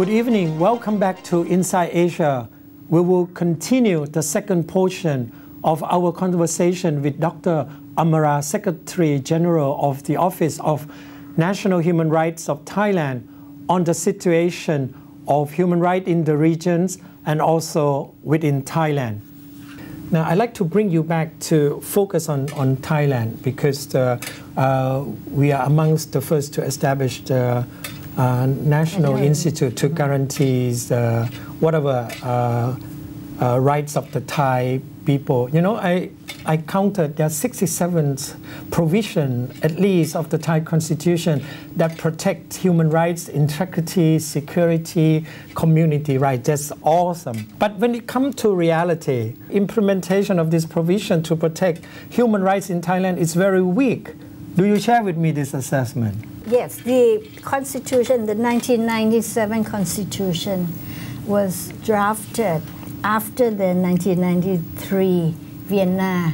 Good evening. Welcome back to Inside Asia. We will continue the second portion of our conversation with Dr. Amara, Secretary General of the Office of National Human Rights of Thailand, on the situation of human rights in the regions and also within Thailand. Now, I'd like to bring you back to focus on Thailand because we are amongst the first to establish the National Institute to guarantee whatever rights of the Thai people. You know, I counted there are 67 provisions, at least, of the Thai Constitution that protect human rights, integrity, security, community rights. That's awesome. But when it comes to reality, implementation of this provision to protect human rights in Thailand is very weak. Do you share with me this assessment? Yes, the Constitution, the 1997 Constitution, was drafted after the 1993 Vienna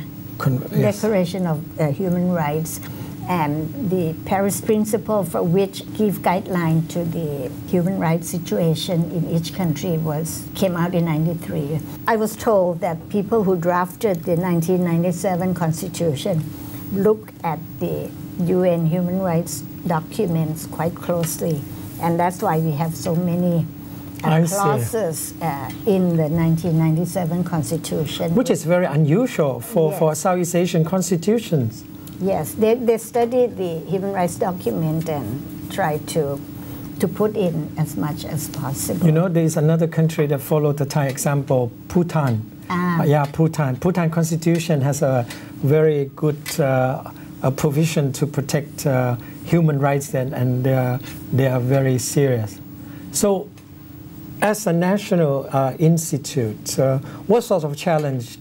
Declaration of Human Rights and the Paris Principle, for which give guidelines to the human rights situation in each country, came out in 93. I was told that people who drafted the 1997 Constitution looked at the UN human rights documents quite closely, and that's why we have so many clauses in the 1997 Constitution. Which is very unusual for Southeast Asian constitutions. Yes, they studied the human rights document and tried to put in as much as possible. You know, there is another country that followed the Thai example, Bhutan. Bhutan. Bhutan Constitution has a very good provision to protect human rights, and they are very serious. So, as a national institute, what sort of challenge,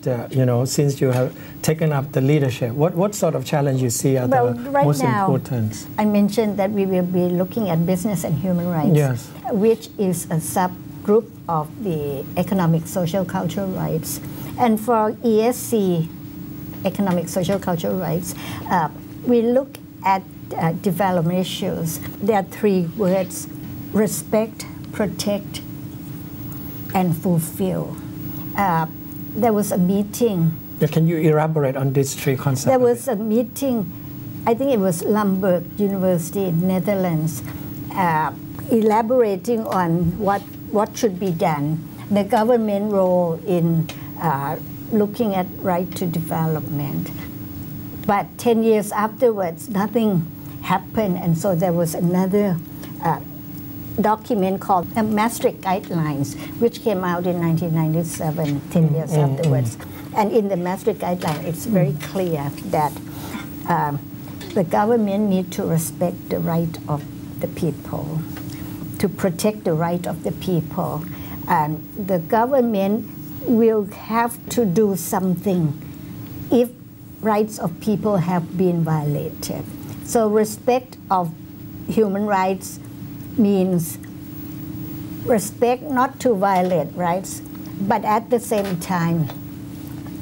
since you have taken up the leadership, what sort of challenge you see are the most important? I mentioned that we will be looking at business and human rights, which is a subgroup of the economic, social, cultural rights. And for ESC, economic, social, cultural rights, we look at development issues. There are three words: respect, protect, and fulfill. There was a meeting. Can you elaborate on these three concepts? There was a meeting, I think it was Limburg University in Netherlands, elaborating on what should be done, the government role in looking at right to development. But 10 years afterwards, nothing happened, and so there was another document called Maastricht Guidelines, which came out in 1997, 10 years afterwards. And in the Maastricht Guidelines, it's very clear that the government needs to respect the right of the people, to protect the right of the people. And the government will have to do something if rights of people have been violated. So respect of human rights means respect not to violate rights, but at the same time,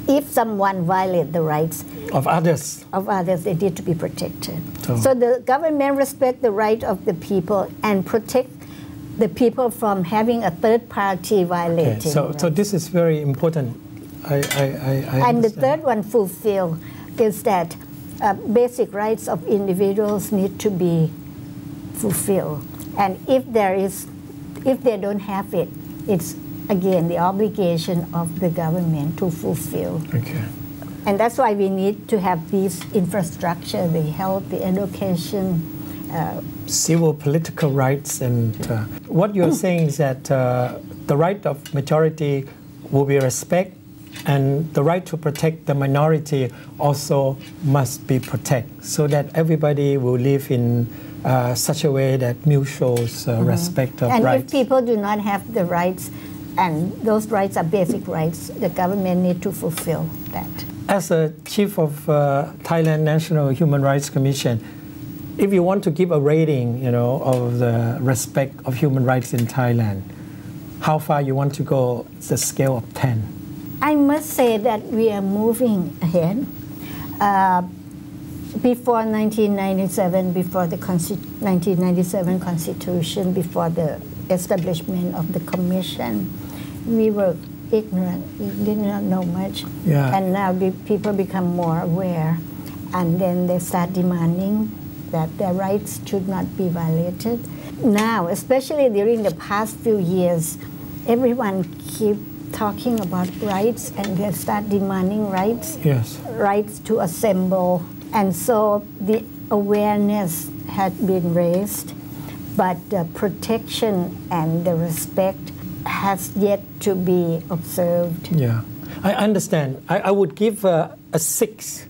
if someone violates the rights of others, they need to be protected. So the government respects the right of the people and protect the people from having a third party violating. So this is very important. I and the third one, fulfill, is that basic rights of individuals need to be fulfilled. And if they don't have it, it's again the obligation of the government to fulfill. Okay. And that's why we need to have these infrastructure, the health, the education, civil political rights. And what you're saying is that the right of majority will be respected, and the right to protect the minority also must be protected, so that everybody will live in such a way that mutual respect of and rights. And if people do not have the rights, and those rights are basic rights, the government need to fulfill that. As a chief of Thailand National Human Rights Commission, if you want to give a rating, of the respect of human rights in Thailand, how far you want to go? The scale of 10. I must say that we are moving ahead. Before 1997, before the 1997 Constitution, before the establishment of the commission, we were ignorant. We did not know much. Yeah. And now the people become more aware. And then they start demanding that their rights should not be violated. Now, especially during the past few years, everyone keep talking about rights and they start demanding rights. Yes. Rights to assemble. And so the awareness had been raised, but the protection and the respect has yet to be observed. Yeah, I understand. I would give a six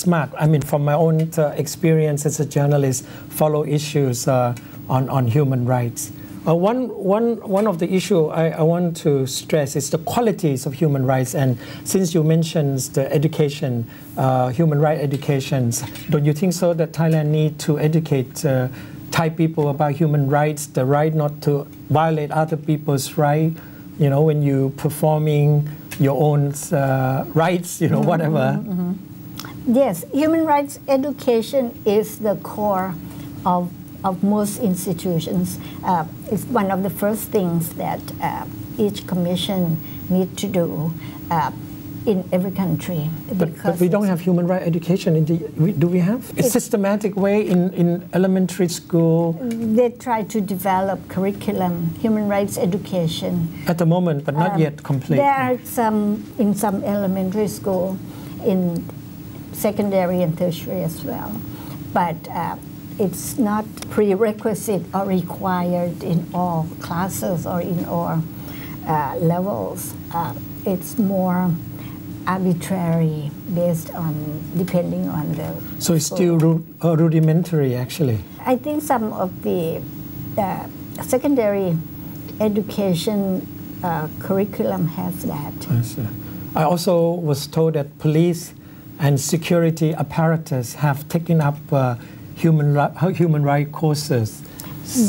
mark. I mean, from my own experience as a journalist, follow issues on human rights. One of the issue I want to stress is the qualities of human rights. And since you mentioned the education, human rights educations, don't you think so that Thailand need to educate Thai people about human rights, the right not to violate other people's right, you know, when you performing your own rights, you know, whatever. Yes, human rights education is the core of most institutions. It's one of the first things that each commission need to do in every country. But we don't have human rights education. Do we have a systematic way in elementary school? They try to develop curriculum, human rights education. At the moment, but not yet complete. There are some in some elementary school, in secondary and tertiary as well. But it's not prerequisite or required in all classes or in all levels. It's more arbitrary based on, depending on the So it's still rudimentary, actually. I think some of the secondary education curriculum has that. I see. I also was told that police and security apparatus have taken up human rights courses.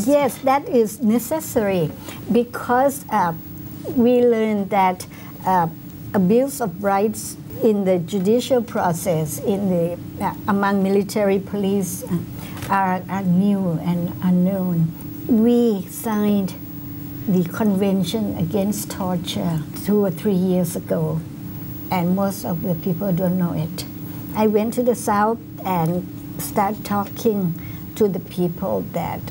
Yes, that is necessary because we learned that abuse of rights in the judicial process, in the among military police, are new and unknown. We signed the Convention Against Torture 2 or 3 years ago, and most of the people don't know it. I went to the South and started talking to the people that,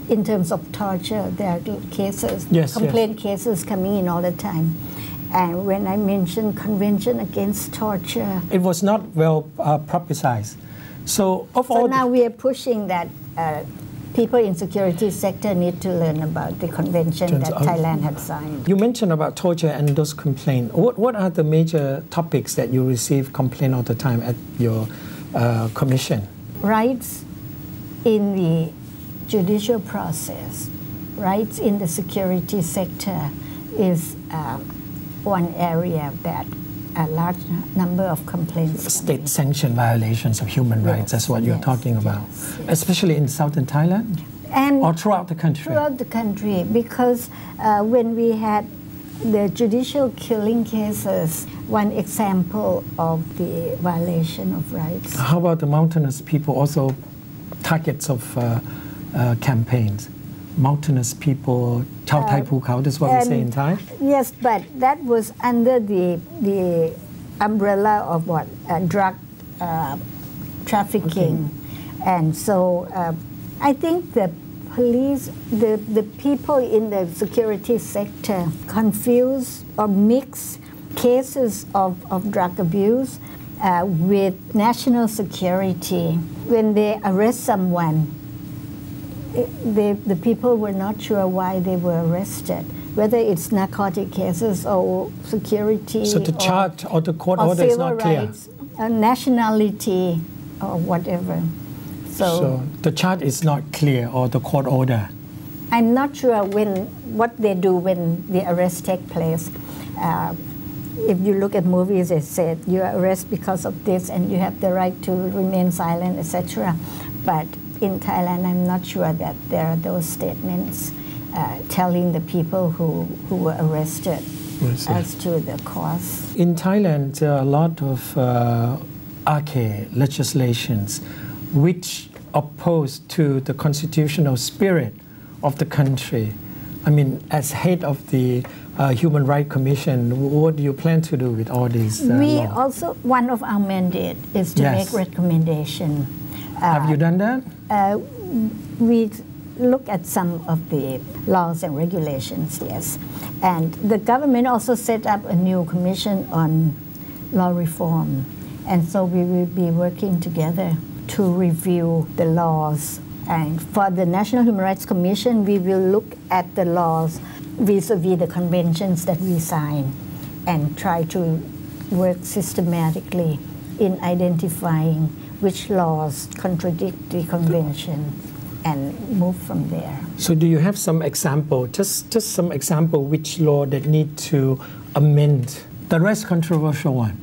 in terms of torture, there are cases, complaint cases coming in all the time. And when I mentioned Convention Against Torture, it was not well publicized. So now we are pushing that people in security sector need to learn about the convention that Thailand had signed. You mentioned about torture and those complaints. What are the major topics that you receive complaint all the time at your commission? Rights in the judicial process, rights in the security sector is one area that a large number of complaints. State-sanctioned violations of human rights, that's what you're talking about, especially in southern Thailand? And or throughout the country? Throughout the country, because when we had the judicial killing cases, one example of the violation of rights. How about the mountainous people, also targets of campaigns? Mountainous people, Chao Thai Phukao, that's what we say in Thai? Yes, but that was under the umbrella of what? Drug trafficking. Okay. And so I think the police, the people in the security sector confuse or mix cases of drug abuse with national security. When they arrest someone, the people were not sure why they were arrested, whether it's narcotic cases or security. So the charge or the court order is not clear? Rights, nationality or whatever. So the charge is not clear, or the court order? I'm not sure what they do when the arrest takes place. If you look at movies, it said you are arrested because of this and you have the right to remain silent, etc. But in Thailand, I'm not sure that there are those statements telling the people who were arrested as to the cause. In Thailand, there are a lot of RK legislations which oppose to the constitutional spirit of the country. I mean, as head of the Human Rights Commission, what do you plan to do with all these We laws? also, one of our mandate is to Yes. make recommendation. Have you done that? We look at some of the laws and regulations, yes. And the government also set up a new commission on law reform. And so we will be working together to review the laws. And for the National Human Rights Commission, we will look at the laws vis-a-vis the conventions that we sign and try to work systematically in identifying which laws contradict the convention and move from there. So do you have some example, just some example which law that need to amend? The rest controversial one.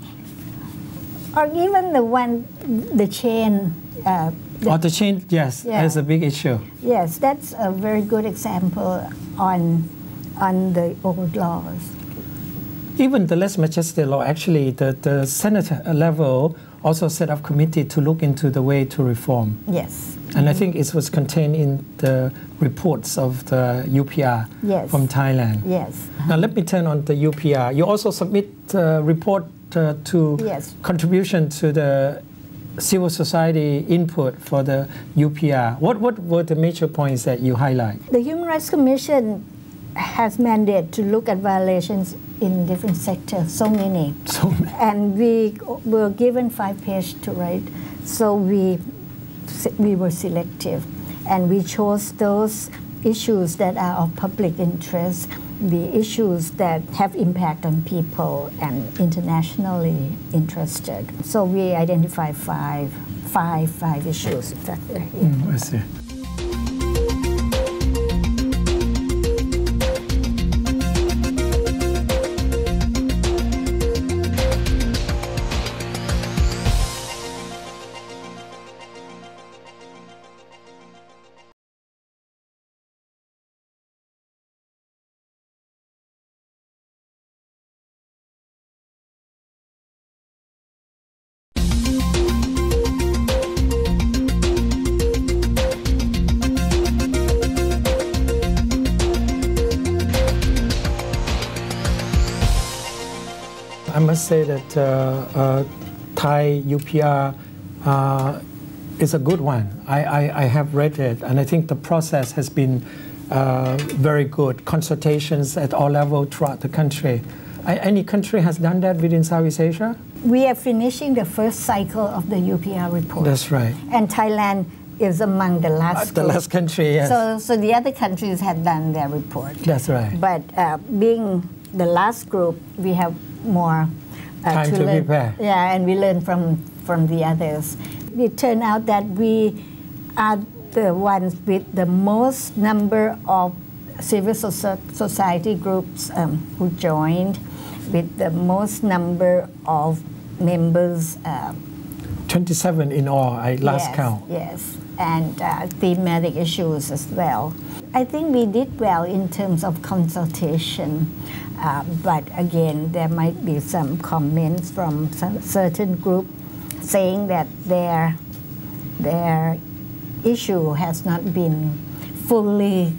Or even the one, the chain. Or the change, yes, Yeah. that's a big issue. Yes, that's a very good example on the old laws. Even the less majestic law, actually, the Senate level also set up committee to look into the way to reform. Yes. And I think it was contained in the reports of the UPR Yes. from Thailand. Yes. Now let me turn on the UPR. You also submit a report to Yes. contribution to the civil society input for the UPR. What were the major points that you highlight? The Human Rights Commission has mandate to look at violations in different sectors, so many. So And we were given 5 pages to write, so we were selective. And we chose those issues that are of public interest, the issues that have impact on people and internationally interested. So we identified five issues. I see. I must say that Thai UPR is a good one. I have read it, and I think the process has been very good. Consultations at all levels throughout the country. Any country has done that within Southeast Asia? We are finishing the first cycle of the UPR report. That's right. And Thailand is among the last The group. last country, yes. So the other countries have done their report. That's right. But being the last group, we have more Time to learn. prepare. Yeah, and we learn from the others. It turned out that we are the ones with the most number of civil society groups who joined, with the most number of members. 27 in all, last Yes, count. yes, and thematic issues as well. I think we did well in terms of consultation, but again, there might be some comments from some certain group saying that their issue has not been fully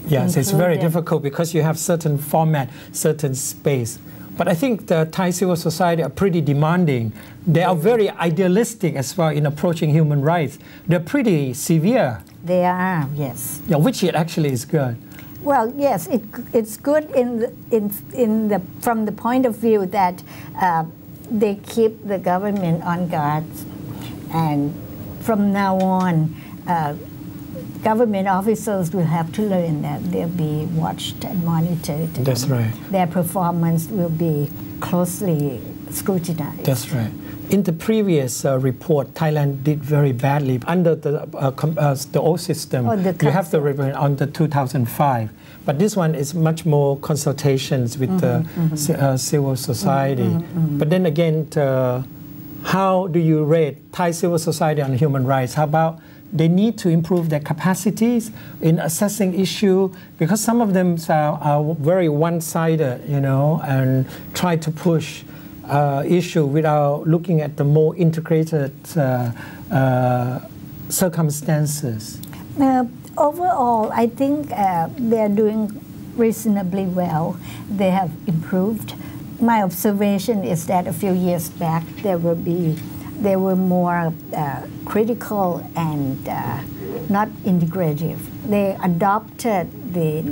Yes, it's very included. difficult because you have certain format, certain space. But I think the Thai civil society are pretty demanding. They are very idealistic as well in approaching human rights. They're pretty severe, They are, yes. yeah, which it actually is good. Well, yes, it's good from the point of view that they keep the government on guard, and from now on, government officers will have to learn that they'll be watched and monitored. That's right. Their performance will be closely scrutinized. That's right. In the previous report, Thailand did very badly under the old system. Oh, the you have the council. report under 2005, but this one is much more consultations with the civil society. But then again, how do you rate Thai civil society on human rights? How about they need to improve their capacities in assessing issue, because some of them are very one-sided, you know, and try to push issue without looking at the more integrated circumstances. Overall, I think they're doing reasonably well. They have improved. My observation is that a few years back they were more critical and not integrative. They adopted the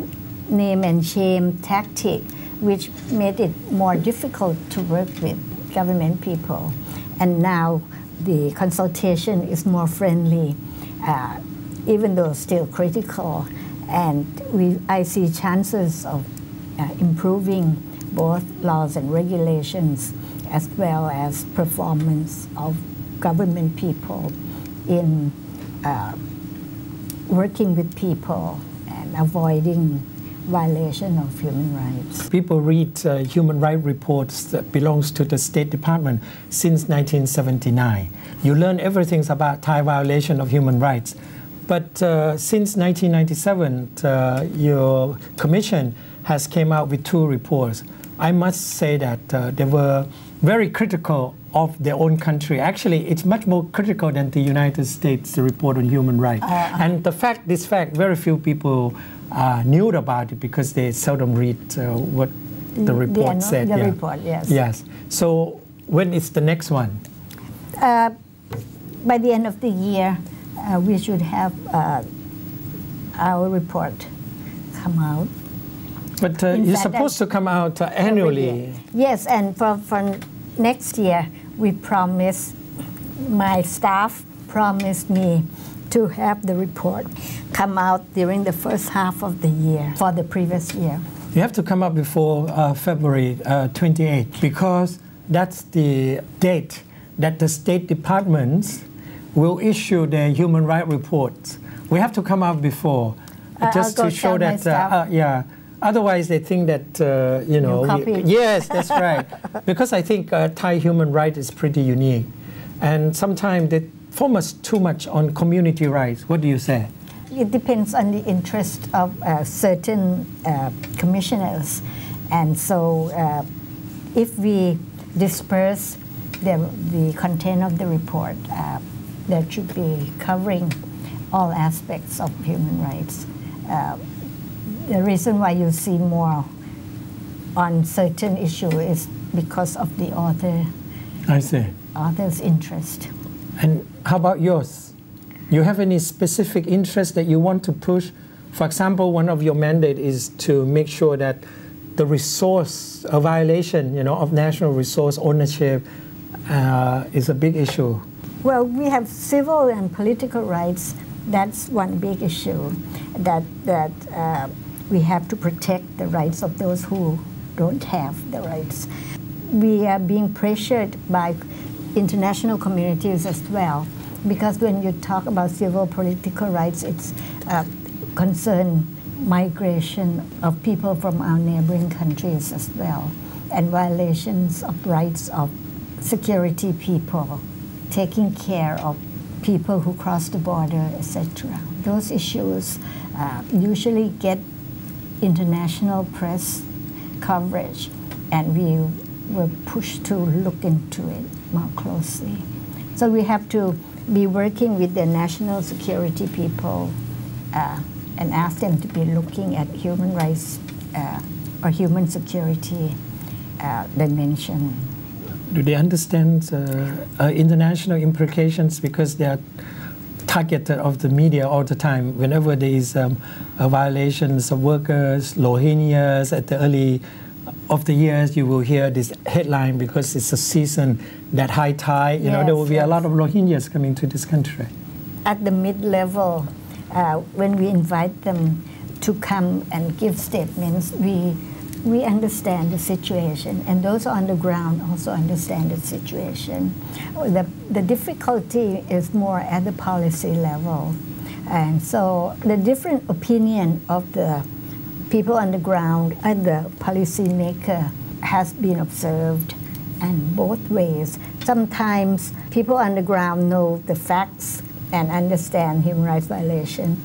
name and shame tactic, which made it more difficult to work with government people. And now the consultation is more friendly, even though still critical. And I see chances of improving both laws and regulations as well as performance of government people in working with people and avoiding violation of human rights. People read human rights reports that belongs to the State Department since 1979. You learn everything about Thai violation of human rights. But since 1997, your commission has came out with 2 reports. I must say that they were very critical of their own country. Actually, it's much more critical than the United States report on human rights. And this fact, very few people knew about it because they seldom read what the report said. The report, yes. Yes. So when is the next one? By the end of the year, we should have our report come out. But you're supposed to come out annually. Yes, and for next year, we promise, my staff promised me to have the report come out during the first half of the year for the previous year. You have to come up before February 28 because that's the date that the State Departments will issue their human rights reports. We have to come out before just to show that, yeah. Otherwise, they think that, you know. Yes, that's right. Because I think Thai human rights is pretty unique. And sometimes they focus too much on community rights. What do you say? It depends on the interest of certain commissioners. And so if we disperse the content of the report, that should be covering all aspects of human rights. The reason why you see more on certain issue is because of the author. I see. Author's interest. And how about yours? You have any specific interest that you want to push? For example, one of your mandate is to make sure that the resource, a violation, you know, of national resource ownership is a big issue. Well, we have civil and political rights. That's one big issue, that we have to protect the rights of those who don't have the rights. We are being pressured by international communities as well, because when you talk about civil political rights, it's concern migration of people from our neighboring countries as well, and violations of rights of security people, taking care of people who cross the border, etc. Those issues usually get international press coverage, and we were pushed to look into it more closely. So we have to be working with the national security people and ask them to be looking at human rights or human security dimension. Do they understand international implications, because they are targeted of the media all the time? Whenever there is violations of workers, Rohingyas, at the early of the years, you will hear this headline because it's a season that high tide, you know, there will be a lot of Rohingyas coming to this country. At the mid-level, when we invite them to come and give statements, we understand the situation, and those on the ground also understand the situation. The difficulty is more at the policy level. And so the different opinion of the people on the ground and the policymaker has been observed, and both ways. Sometimes people on the ground know the facts and understand human rights violation,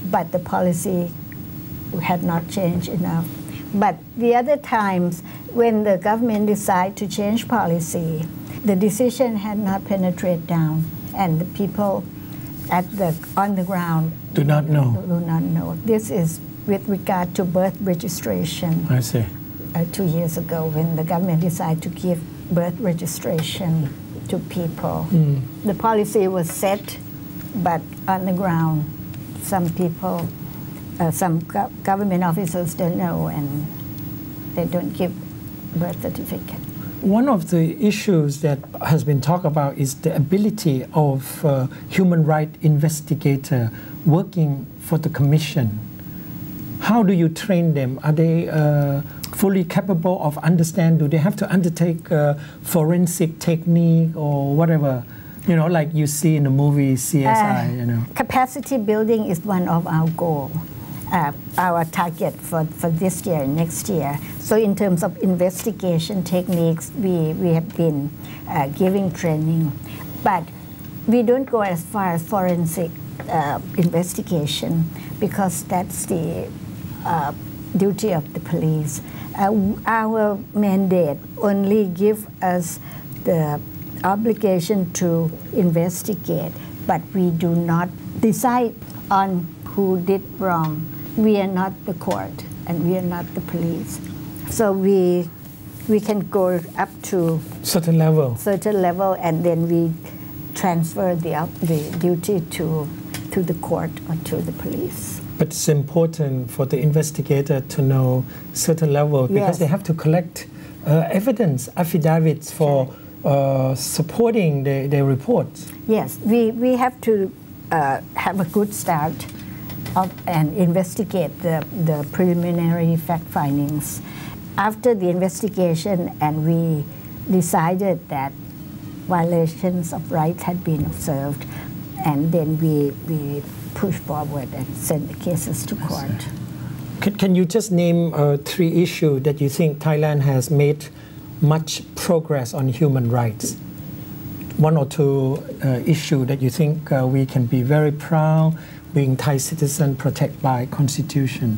but the policy had not changed enough. But the other times, when the government decide to change policy, the decision had not penetrated down, and the people on the ground Do not know. do not know. This is with regard to birth registration. I see. 2 years ago, when the government decided to give birth registration to people, the policy was set, but on the ground, some people, some government officers don't know, and they don't give birth certificate. One of the issues that has been talked about is the ability of human rights investigator working for the commission. How do you train them? Are they fully capable of understand? Do they have to undertake forensic technique or whatever? You know, like you see in the movie CSI, you know. Capacity building is one of our goals. Our target for this year and next year. So in terms of investigation techniques, we have been giving training, but we don't go as far as forensic investigation, because that's the duty of the police. Our mandate only gives us the obligation to investigate, but we do not decide on who did wrong. We are not the court, and we are not the police. So we can go up to certain level, and then we transfer the duty to the court or to the police. But it's important for the investigator to know certain level, because they have to collect evidence, affidavits for supporting their reports. Yes, we have to have a good start and investigate the preliminary fact findings. After the investigation, and we decided that violations of rights had been observed, and then we push forward and send the cases to court. Can you just name 3 issues that you think Thailand has made much progress on human rights? 1 or 2 issues that you think we can be very proud being Thai citizen protected by Constitution?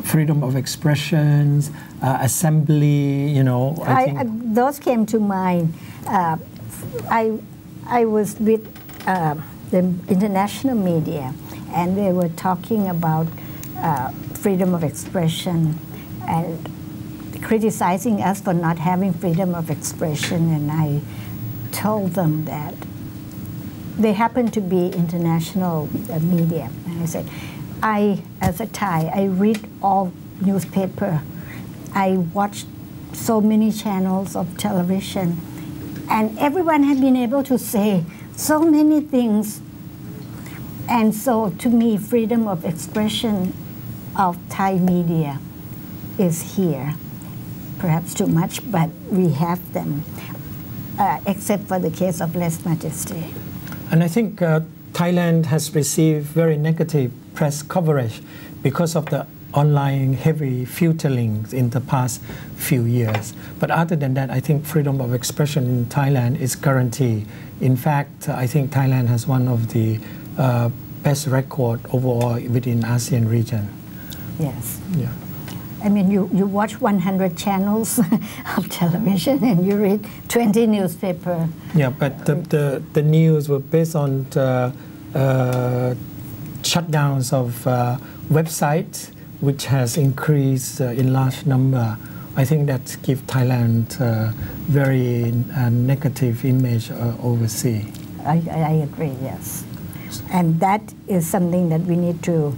Freedom of expression, assembly, you know. I think those came to mind. I was with the international media, and they were talking about freedom of expression and criticizing us for not having freedom of expression, and I told them that they happen to be international media. And I said, as a Thai, I read all newspaper. I watch so many channels of television, and everyone had been able to say so many things. And so to me, freedom of expression of Thai media is here. Perhaps too much, but we have them, except for the case of lèse majesté. And I think Thailand has received very negative press coverage because of the online heavy filtering in the past few years. But other than that, I think freedom of expression in Thailand is guaranteed. In fact, I think Thailand has one of the best record overall within ASEAN region. Yes. Yeah. I mean, you watch 100 channels of television and you read 20 newspapers. Yeah, but the news were based on the, shutdowns of websites, which has increased in large number. I think that gives Thailand very negative image overseas. I agree, yes. And that is something that we need to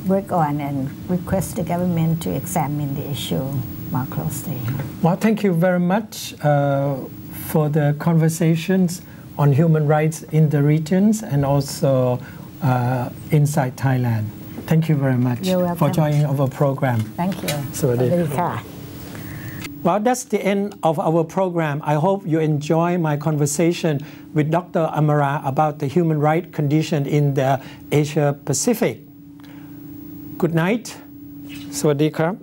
work on and request the government to examine the issue more closely. Well, thank you very much for the conversations on human rights in the regions and also inside Thailand. Thank you very much for joining our program. Thank you. สวัสดีค่ะ Well, that's the end of our program. I hope you enjoy my conversation with Dr. Amara about the human rights condition in the Asia Pacific. Good night. สวัสดีครับ